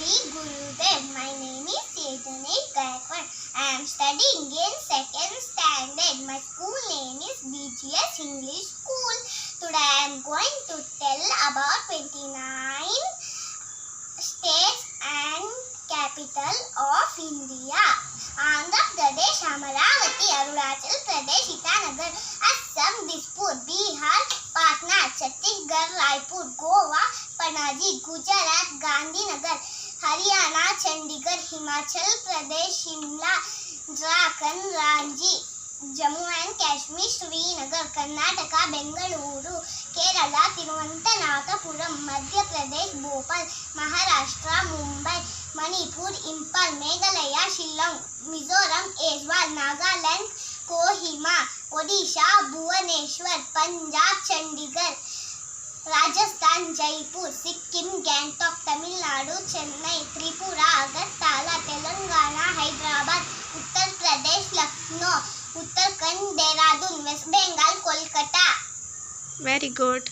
Shri Gurudev. My name is Chaitanya Gaikwad. I am studying in 2nd standard. My school name is BGS English School. Today I am going to tell about 29 states and capital of India. Andhra Pradesh, Amaravati, Arunachal Pradesh, Itanagar, Assam, Dispur, Bihar, Patna, Chhattisgarh, Raipur, Goa, Panaji, Gujarat, Gandhinagar, Haryana, Chandigarh, Himachal Pradesh, Shimla, Jharkhand, Ranchi, Jammu and Kashmir, Srinagar, Karnataka, Bengaluru, Kerala, Thiruvananthapuram, Madhya Pradesh, Bhopal, Maharashtra, Mumbai, Manipur, Impal, Meghalaya, Shillong, Mizoram, Aizawl, Nagaland, Kohima, Odisha, Bhubaneswar, Punjab, Chandigarh, Rajasthan, Jaipur, Sikkim, Gangtok, Tamil Nadu, Chennai, Tripura, Agartala, Telangana, Hyderabad, Uttar Pradesh, Lucknow, Uttarakhand, Dehradun, West Bengal, Kolkata. Very good.